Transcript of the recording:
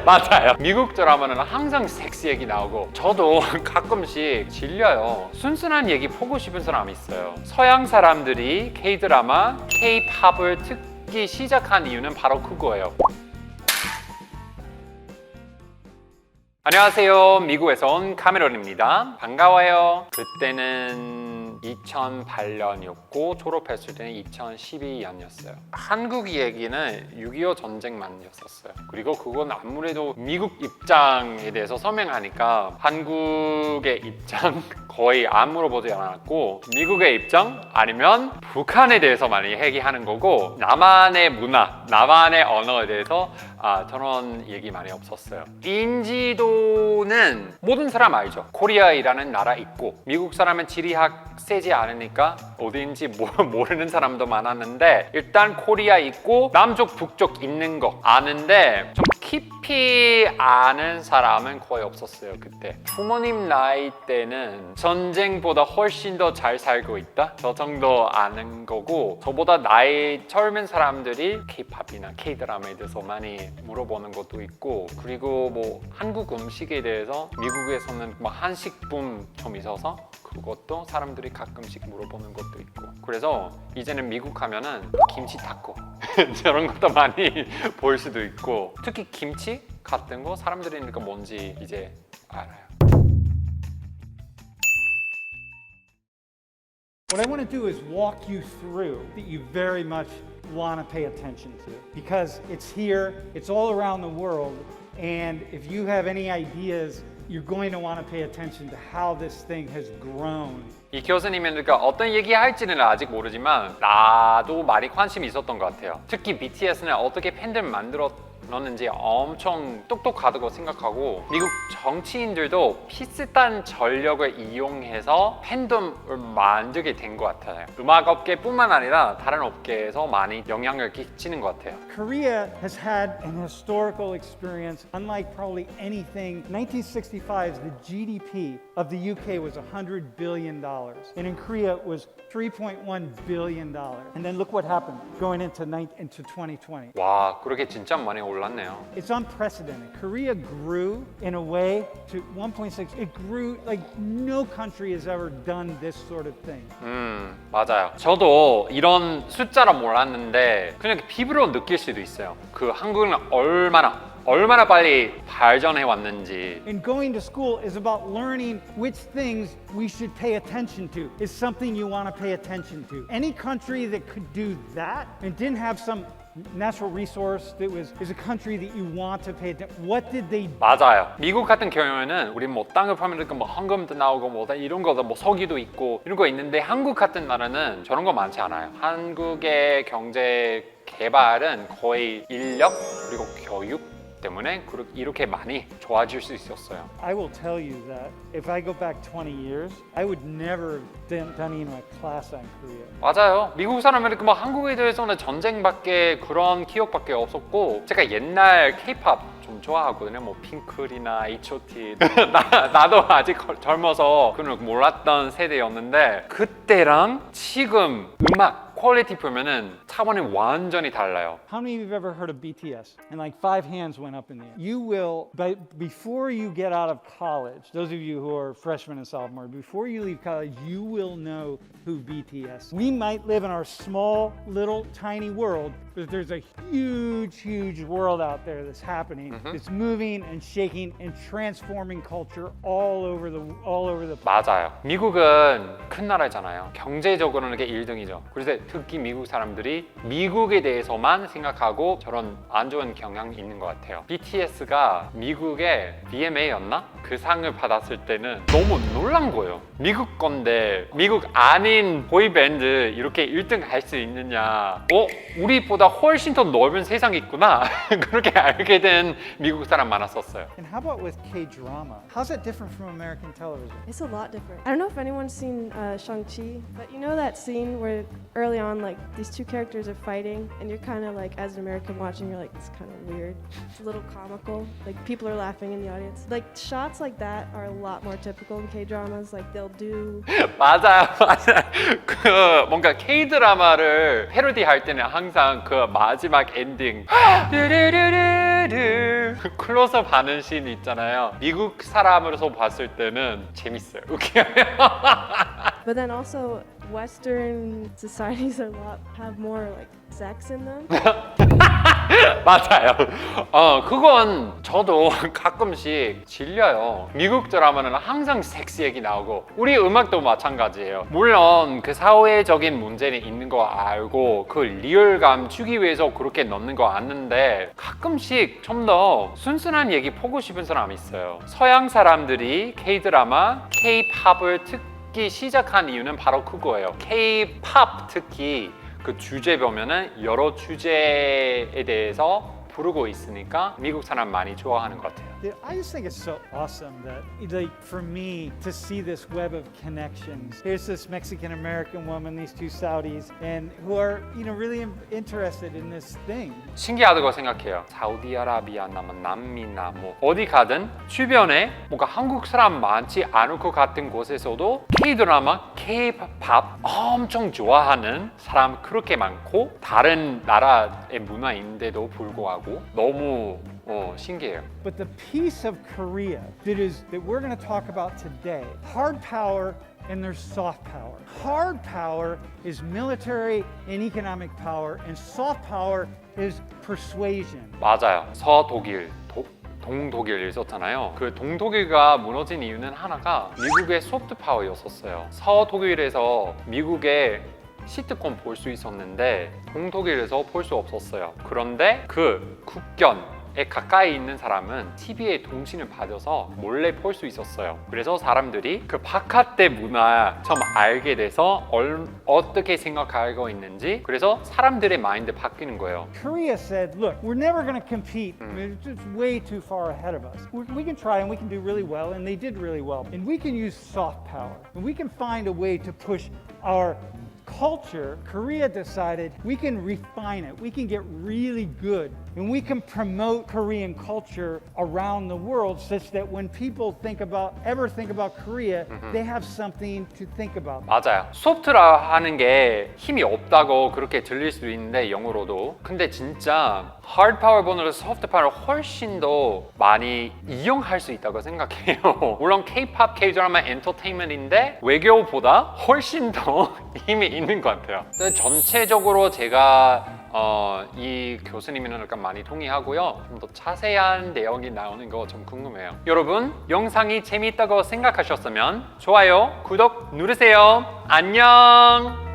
맞아요. 미국 드라마는 항상 섹스 얘기 나오고 저도 가끔씩 질려요. 순수한 얘기 보고 싶은 사람이 있어요. 서양 사람들이 K-드라마, K-팝을 듣기 시작한 이유는 바로 그거예요. 안녕하세요. 미국에서 온 카메론입니다. 반가워요. 그때는 2008년이었고 졸업했을 때는 2012년이었어요. 한국 얘기는 6.25 전쟁만이었어요. 그리고 그건 아무래도 미국 입장에 대해서 설명하니까 한국의 입장 거의 안 물어보지 않았고 미국의 입장 아니면 북한에 대해서 많이 얘기하는 거고 나만의 문화, 나만의 언어에 대해서 저런 얘기 많이 없었어요. 인지도는 모든 사람 알죠. 코리아이라는 나라 있고 미국 사람은 지리학 세지 않으니까 어디인지 모르는 사람도 많았는데 일단 코리아 있고 남쪽 북쪽 있는 거 아는데 좀 깊이 아는 사람은 거의 없었어요. 그때 부모님 나이 때는 전쟁보다 훨씬 더 잘 살고 있다? 저 정도 아는 거고 저보다 나이 젊은 사람들이 K-팝이나 K-드라마에 대해서 많이 물어보는 것도 있고 그리고 뭐 한국 음식에 대해서 미국에서는 뭐 한식붐 좀 있어서 그것도 사람들이 가끔씩 물어보는 것도 있고 그래서 이제는 미국 하면은 김치 타코 저런 것도 많이 볼 수도 있고 특히 김치 같은 거 사람들이 뭔지 이제 알아요. What I want to do is walk you through that you very much want to pay attention to because it's here, it's all around the world, and if you have any ideas, you're going to want to pay attention to how this thing has grown. 이 교수님은 그러니까 어떤 얘기 할지는 아직 모르지만 나도 많이 관심이 있었던 것 같아요. 특히 BTS는 어떻게 팬들 만들었는지 엄청 똑똑하다고 생각하고 미국 정치인들도 비슷한 전력을 이용해서 팬덤을 만들게 된 것 같아요. 음악 업계뿐만 아니라 다른 업계에서 많이 영향을 끼치는 것 같아요. Korea has had an historical experience unlike probably anything. 1965, the GDP of the UK was $100 billion. And in Korea, it was $3.1 billion. And then look what happened going into 2020. 와, 그렇게 진짜 많이 올랐네요. It's unprecedented. Korea grew in a way to 1.6. It grew like no country has ever done this sort of thing. 맞아요. 저도 이런 숫자라 몰랐는데 그냥 피부로 느낄 수도 있어요. 그 한국은 얼마나 빨리 발전해 왔는지. And going to school is about learning which things we should pay attention to. Is something you want to pay attention to. Any country that could do that and didn't have some natural resource that is a country that you want to pay attention. What did they do? 맞아요. 미국 같은 경우에는 우리 뭐 땅을 파면 뭐 헌금도 나오고 뭐 이런 거 뭐 석유도 있고 이런 거 있는데 한국 같은 나라는 저런 거 많지 않아요. 한국의 경제 개발은 거의 인력 그리고 교육 때문에 이렇게 많이 좋아질 수 있었어요. I will tell you that if I go back 20 years, I would never have done even a class on Korea. 맞아요. 미국 사람은 뭐 한국에 대해서는 전쟁밖에 그런 기억밖에 없었고 제가 옛날 K-팝 좀 좋아하거든요. 뭐 핑클이나 H.O.T. 나도 아직 젊어서 그걸 몰랐던 세대였는데 그때랑 지금 음악 퀄리티 보면은 차원이 완전히 달라요. How many of you have ever heard of BTS? And like 5 hands went up in the air. You will, but before you get out of college, those of you who are freshmen and sophomore, before you leave college, you will know who BTS. We might live in our small, little, tiny world, but there's a huge world out there that's happening. It's moving and shaking and transforming culture all over the. 맞아요. 미국은 큰 나라잖아요. 경제적으로는 이게 1등이죠. 그래서 특히 미국 사람들이 미국에 대해서만 생각하고 저런 안 좋은 경향이 있는 것 같아요. BTS가 미국의 VMA였나? 그 상을 받았을 때는 너무 놀란 거예요. 미국 건데 미국 아닌 보이밴드 이렇게 1등 할 수 있느냐. 우리보다 훨씬 더 넓은 세상이 있구나. 그렇게 알게 된 미국 사람 많았었어요. And how about with K-drama? How's that different from American television? It's a lot different. I don't know if anyone's seen Shang-Chi, but you know that scene where early on, like, these two characters are fighting, and you're kind of like, as an American watching, you're like, it's kind of weird. It's a little comical. Like, people are laughing in the audience. Like, shots like that are a lot more typical in K-dramas. Like, they'll do... 맞아요. 그 뭔가 K-드라마를 패러디 할 때는 항상 그 마지막 엔딩 클로즈업 하는 씬 있잖아요. 미국 사람으로서 봤을 때는 재밌어요. 웃겨요. But then also, Western societies have more like sex in them. 맞아요. 그건 저도 가끔씩 질려요. 미국 드라마는 항상 섹스 얘기 나오고 우리 음악도 마찬가지예요. 물론 그 사회적인 문제는 있는 거 알고 그 리얼감 주기 위해서 그렇게 넣는 거 아는데 가끔씩 좀 더 순수한 얘기 보고 싶은 사람이 있어요. 서양 사람들이 K-드라마, K-팝을 듣기 시작한 이유는 바로 그거예요. K-팝 특히 그 주제 보면은 여러 주제에 대해서 부르고 있으니까 미국 사람 많이 좋아하는 것 같아요. Yeah, I just think it's so awesome that, like, for me to see this web of connections. Here's this Mexican American woman, these two Saudis, and who are, really interested in this thing. 신기하다고 생각해요. 사우디아라비아나 남미나 어디 가든 주변에 뭔가 한국 사람 많지 않을 것 같은 곳에서도 K-드라마, K-팝 엄청 좋아하는 사람 그렇게 많고 다른 나라의 문화인데도 불구하고 너무 신기해요. But the piece of Korea that we're going to talk about today, hard power and there's soft power. Hard power is military and economic power, and soft power is persuasion. 맞아요. 서독일, 동독일 있었잖아요. 그 동독일가 무너진 이유는 하나가 미국의 소프트 파워였었어요. 서독일에서 미국의 시트콤 볼 수 있었는데 동독일에서 볼 수 없었어요. 그런데 그 국경에 가까이 있는 사람은 TV에 통신을 받아서 몰래 볼 수 있었어요. 그래서 사람들이 그 바깥의 문화 좀 알게 돼서 어떻게 생각하고 있는지 그래서 사람들의 마인드 바뀌는 거예요. Korea said, look, we're never going to compete. It's just way too far ahead of us. We can try and we can do really well, and they did really well. And we can use soft power. And we can find a way to push our culture. Korea decided we can refine it. We can get really good. And we can promote Korean culture around the world such that when people ever think about Korea, they have something to think about. 맞아요. 소프트라 하는 게 힘이 없다고 그렇게 들릴 수도 있는데 영어로도 근데 진짜 하드 파워보다는 소프트 파워를 훨씬 더 많이 이용할 수 있다고 생각해요. 물론 K-팝, K-드라마 엔터테인먼트인데 외교보다 훨씬 더 힘이 있는 것 같아요. 전체적으로 제가 이 교수님이랑 약간 많이 동의하고요. 좀 더 자세한 내용이 나오는 거 좀 궁금해요. 여러분 영상이 재미있다고 생각하셨으면 좋아요, 구독 누르세요. 안녕.